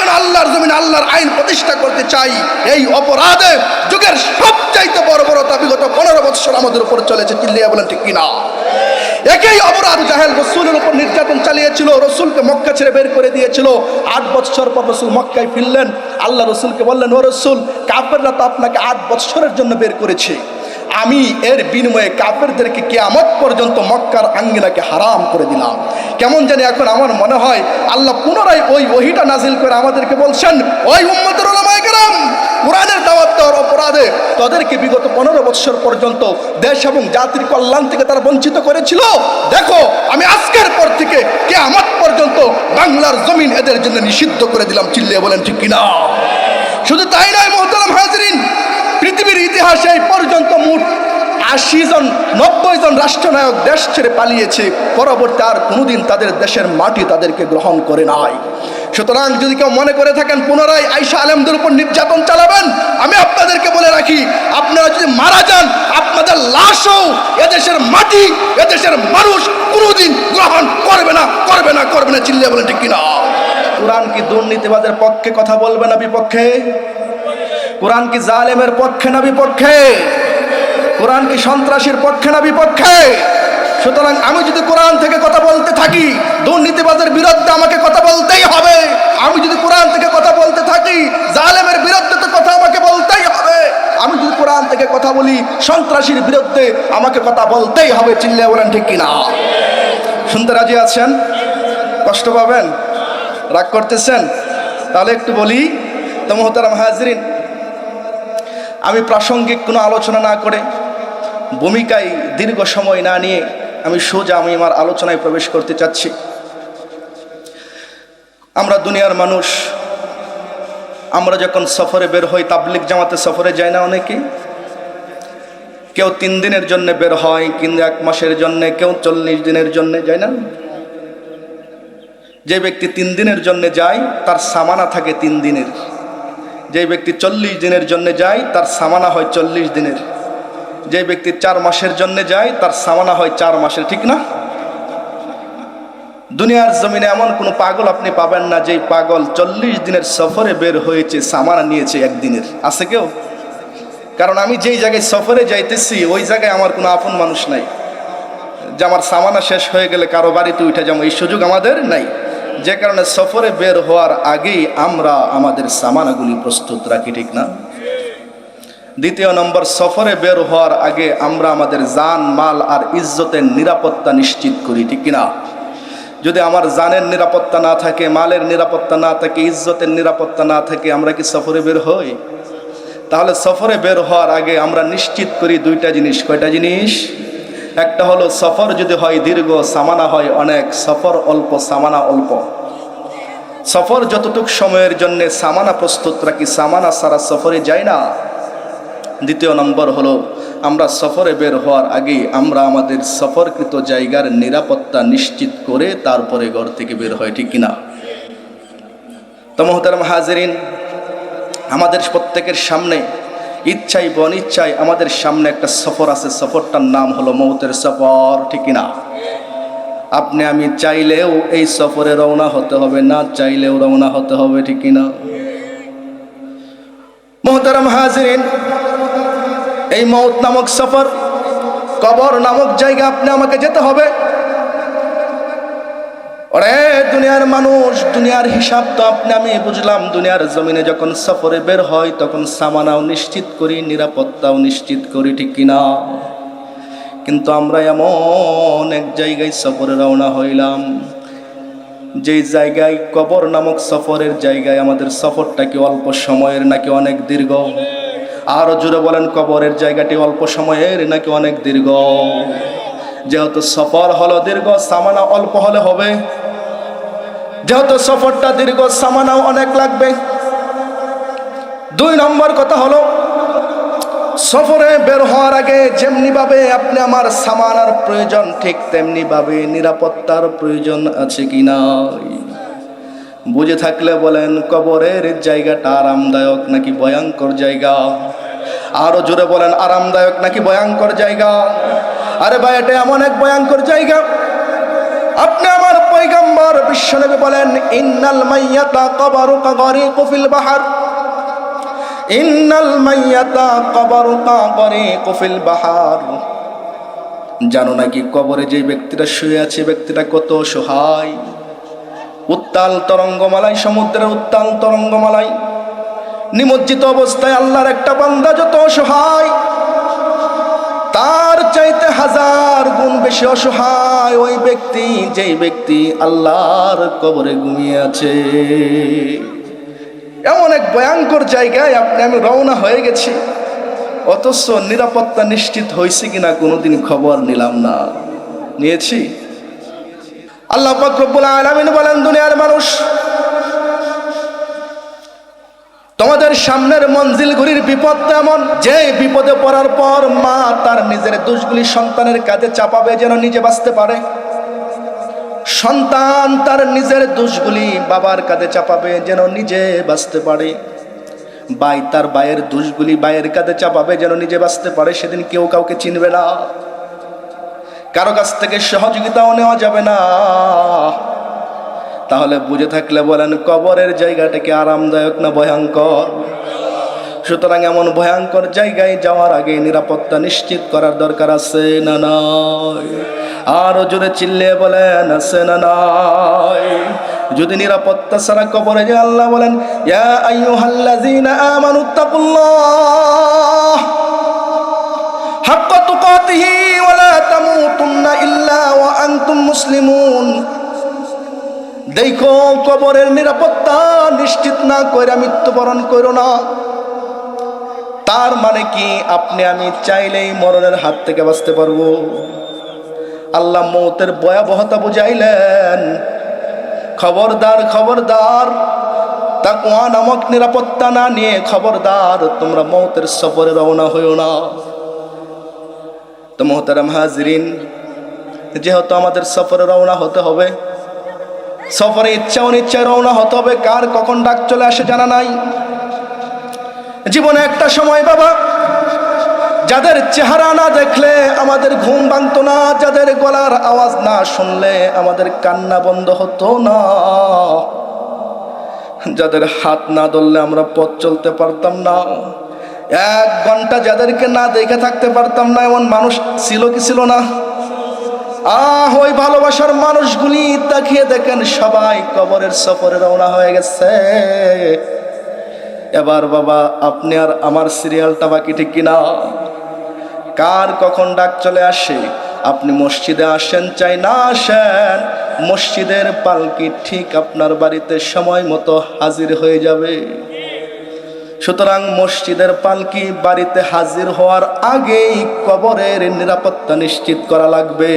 আমি আল্লাহর জমিনে আল্লাহর আইন প্রতিষ্ঠা করতে চাই, এই অপরাধে যুগের সবচাইতে বড় বিগত 15 বছর আমাদের উপর চলেছে। চিল্লিয়া বলেন ঠিক কিনা? একই অপরাধ জাহেল রসুলের উপর নির্যাতন চালিয়েছিল, রসুলকে মক্কা ছেড়ে বের করে দিয়েছিল। 8 বছর পর রসুল মক্কায় ফিরলেন। আল্লাহ রসুলকে বললেন, ও রসুল, কাফেররা তো আপনাকে 8 বছরের জন্য বের করেছে, আমি এর বিনিময়ে কাফেরদেরকে কিয়ামত পর্যন্ত মক্কার আঙ্গিনাকে হারাম করে দিলাম। কেমন জানি এখন আমার মনে হয় আল্লাহ পুনরায় ওই ওহীটা নাজিল করে আমাদেরকে বলছেন, ওই উম্মতের উলামায়ে কেরাম, কোরআনের দাওয়াত দেওয়ার অপরাধে তাদেরকে বিগত 15 বছর পর্যন্ত দেশ এবং জাতির কল্যাণ থেকে তারা বঞ্চিত করেছিল। দেখো, আমি আজকের পর থেকে কিয়ামত পর্যন্ত বাংলার জমিন এদের জন্য নিষিদ্ধ করে দিলাম। চিল্লিয়ে বলেন ঠিক কিনা? শুধু তাই নয় মুহতারাম হাজিরিন, পৃথিবীর ইতিহাসে এই পর্যন্ত মোট 80 জন 90 জন রাষ্ট্রনায়ক দেশ ছেড়ে পালিয়েছে, পরবর্তী আর কোনোদিন তাদের দেশের মাটি তাদেরকে গ্রহণ করে নাই। সুতরাং যদি কেউ মনে করে থাকেন পুনরায় আয়েশা আলেমদের উপর নির্যাতন চালাবেন, আমি আপনাদেরকে বলে রাখি, আপনারা যদি মারা যান, আপনাদের লাশও এদেশের মাটি, এদেশের মানুষ কোনোদিন গ্রহণ করবে না। চিল্লিয়ে বলেন ঠিক কিনা? কোরআন কি দুর্নীতিবাদের পক্ষে কথা বলবে না বিপক্ষে? কোরআন কি জালেমের পক্ষে না বিপক্ষে? কোরআন কি সন্ত্রাসীর পক্ষে না বিপক্ষে? সুতরাং আমি যদি কোরআন থেকে কথা বলতে থাকি, দুর্নীতিবাদের বিরুদ্ধে আমাকে কথা বলতেই হবে। আমি যদি কোরআন থেকে কথা বলতে থাকি, জালেমের বিরুদ্ধে তো কথা আমাকে বলতেই হবে। আমি যদি কোরআন থেকে কথা বলি, সন্ত্রাসীর বিরুদ্ধে আমাকে কথা বলতেই হবে। চিল্লিয়ে বলেন ঠিক কিনা? শুনতে রাজি আছেন? কষ্ট পাবেন? রাগ করতেছেন? তাহলে একটু বলি তো মুহতারাম হাজিরিন, আমি প্রাসঙ্গিক কোনো আলোচনা না করে, ভূমিকায় দীর্ঘ সময় না নিয়ে আমি সোজা আমার আলোচনায় প্রবেশ করতে চাচ্ছি। আমরা দুনিয়ার মানুষ, আমরা যখন সফরে বের হই, তাবলিগ জামাতে সফরে যায় না অনেকে? কেউ 3 দিনের জন্য বের হয়, কিন্তু 1 মাসের জন্য, কেউ 40 দিনের জন্য যায় না? যে ব্যক্তি 3 দিনের জন্য যায় তার সামানা থাকে 3 দিনের। যে ব্যক্তি 40 দিনের জন্য যায় তার সামানা হয় 40 দিনের। যে ব্যক্তি 4 মাসের জন্য যায় তার সামানা হয় 4 মাসের। ঠিক না? দুনিয়ার জমিনে এমন কোনো পাগল আপনি পাবেন না যেই পাগল 40 দিনের সফরে বের হয়েছে, সামানা নিয়েছে 1 দিনের। আছে কেউ? কারণ আমি যেই জায়গায় সফরে যাইতেছি ওই জায়গায় আমার কোনো আপন মানুষ নাই যে আমার সামানা শেষ হয়ে গেলে কারো বাড়িতে উঠে যাবো, এই সুযোগ আমাদের নাই। যে কারণে সফরে বের হওয়ার আগেই আমরা আমাদের সামানাগুলি প্রস্তুত রাখি। ঠিক না? দ্বিতীয় নম্বর, সফরে বের হওয়ার আগে আমরা আমাদের জান, মাল আর ইজ্জতের নিরাপত্তা নিশ্চিত করি। ঠিক কিনা? যদি আমার জানের নিরাপত্তা না থাকে, মালের নিরাপত্তা না থাকে, ইজ্জতের নিরাপত্তা না থাকে, আমরা কি সফরে বের হই? তাহলে সফরে বের হওয়ার আগে আমরা নিশ্চিত করি 2টা জিনিস। কয়টা জিনিস? একটা হলো সফর যদি হয় দীর্ঘ, সামানা হয় অনেক। সফর অল্প, সামানা অল্প। সফর যতটুকু সময়ের জন্য সামানা প্রস্তুত রাখি, সামানা সারা সফরে যাই না। দ্বিতীয় নম্বর হলো আমরা সফরে বের হওয়ার আগে আমরা আমাদের সফরকৃত জায়গার নিরাপত্তা নিশ্চিত করে তারপরে ঘর থেকে বের হয়। ঠিক কিনা? তো মুহতারাম হাজিরিন, আমাদের প্রত্যেকের সামনে ইচ্ছাই অনিচ্ছায় আমাদের সামনে একটা সফর আছে। সফরটার নাম হলো মৌতের সফর। ঠিক কিনা? আপনি আমি চাইলেও এই সফরে রওনা হতে হবে, না চাইলেও রওনা হতে হবে। ঠিক কিনা? মুহতারাম হাজিরিন, এই মৌত নামক সফর, কবর নামক জায়গা আপনি আমাকে যেতে হবে। ওরে দুনিয়ার মানুষ, দুনিয়ার হিসাব তো আপনি আমি বুঝলাম। দুনিয়ার জমিনে যখন সফরে বের হয় তখন সামানাও নিশ্চিত করি, নিরাপত্তাও নিশ্চিত করি। ঠিক কিনা? কিন্তু আমরা এমন এক জায়গায় সফরে রওনা হইলাম যেই জায়গায় কবর নামক সফরের জায়গায় আমাদের সফরটা কি অল্প সময়ের নাকি অনেক দীর্ঘ? আরো জোরে বলেন, কবরের জায়গাটি অল্প সময়ের নাকি অনেক দীর্ঘ? যেহেতু সফর হলো দীর্ঘ, সামানা অল্প হলে হবে। যেহেতু সফরটা দীর্ঘ, সামানাও অনেক লাগবে। 2 নম্বর কথা হলো, সফরে বের হওয়ার আগে যেমনি ভাবে আপনি আমার সামানার প্রয়োজন, ঠিক তেমনি ভাবে নিরাপত্তার প্রয়োজন আছে কিনা? বুঝে থাকলে বলেন, কবরের জায়গাটা আরামদায়ক নাকি ভয়ঙ্কর জায়গা? আরো জোরে বলেন, আরামদায়ক নাকি ভয়ঙ্কর জায়গা? আরে ভাই, এটা এমন এক ভয়ঙ্কর জায়গা, আপনি আমার পয়গম্বর বিশ্বনবী বলেন, ইন্নাল মাইয়াতা কবরুকা গরিকু ফিল বাহর, ইন্নাল মাইয়াতা কবরুকা গরিকু ফিল বাহর। জানো নাকি কবরে যে ব্যক্তিটা শুয়ে আছে, ব্যক্তিটা কত অসহায়। উত্তাল তরঙ্গমালায়, সমুদ্রের উত্তাল তরঙ্গমালায় নিমজ্জিত অবস্থায় আল্লাহর একটা বান্দা যত অসহায়, তার চাইতে হাজার গুণ বেশি অসহায় ওই ব্যক্তি, যেই ব্যক্তি আল্লাহর কবরে ঘুমিয়ে আছে। এমন এক ভয়ঙ্কর জায়গায় আপনি আমি রওনা হয়ে গেছি, অথচ নিরাপত্তা নিশ্চিত হয়েছে কিনা কোনোদিন খবর নিলাম না। নিয়েছি? আল্লাহ পাক রব্বুল আলামিন বলেন, দুনিয়ার মানুষ, তোমাদের সামনের মঞ্জিল ঘুরির বিপদ তেমন, যে বিপদে পড়ার পর মা তার নিজের দোষগুলি সন্তানের কাঁধে চাপাবে যেন নিজে বাঁচতে পারে, সন্তান তার নিজের দোষগুলি বাবার কাঁধে চাপাবে যেন নিজে বাঁচতে পারে, ভাই তার ভাইয়ের দোষগুলি ভাইয়ের কাঁধে চাপাবে যেন নিজে বাঁচতে পারে। সেদিন কেউ কাউকে চিনবে না, কারো কাছ থেকে সহযোগিতাও নেওয়া যাবে না। তাহলে বুঝে থাকলে বলেন, কবরের জায়গাটা কি আরামদায়ক না ভয়ঙ্কর? সুতরাং এমন ভয়ঙ্কর জায়গায় যাওয়ার আগে নিরাপত্তা নিশ্চিত করার দরকার আছে না নয়? আরো জোরে চিল্লিয়ে বলেন, আছে না নয়? যদি নিরাপত্তা ছাড়া কবরে যায়, আল্লাহ বলেন, ইয়া আইয়ুহাল্লাযীনা আমানুত্তাকুল্লাহ হাক্কা তুকাতিহি ওয়া লা তামুতুন্না ইল্লা ওয়া আনতুম মুসলিমুন। দেখো, কবরের নিরাপত্তা নিশ্চিত না কইরা মৃত্যুবরণ করো না। তার মানে কি আপনি আমি চাইলেই মরণের হাত থেকে বাঁচতে পারবো? আল্লাহ মৌতের ভয়াবহতা বুঝাইলেন, খবরদার খবরদার, তাকওয়া নামক নিরাপত্তা না নিয়ে খবরদার তোমরা মৌতের সফরে রওনা হইও না। তো মোহতারাম হাজরিন, যেহেতু আমাদের সফরে রওনা হতে হবে, সফরে ইচ্ছা অনিচ্ছায় রওনা হতে হবে, কার কখন ডাক চলে আসে জানা নাই। জীবনে একটা সময় বাবা, যাদের চেহারা না দেখলে আমাদের ঘুম ভাঙতো না, যাদের গলার আওয়াজ না শুনলে আমাদের কান্না বন্ধ হতো না, যাদের হাত না ধরলে আমরা পথ চলতে পারতাম না, 1 ঘন্টা যাদেরকে না দেখে থাকতে পারতাম না, এমন মানুষ ছিল কি ছিল না? ওই ভালোবাসার মানুষগুলি তাকিয়ে দেখেন, সবাই কবরের সফরে রওনা হয়ে গেছে। এবার বাবা, আপনি আর আমার সিরিয়ালটা বাকি, ঠিক কিনা? কার কখন ডাক চলে আসে, আপনি মসজিদে আসেন চাই না আসেন, মসজিদের পালকি ঠিক আপনার বাড়িতে সময় মতো হাজির হয়ে যাবে। সুতরাং মসজিদের পালকি বাড়িতে হাজির হওয়ার আগেই কবরের নিরাপত্তা নিশ্চিত করা লাগবে।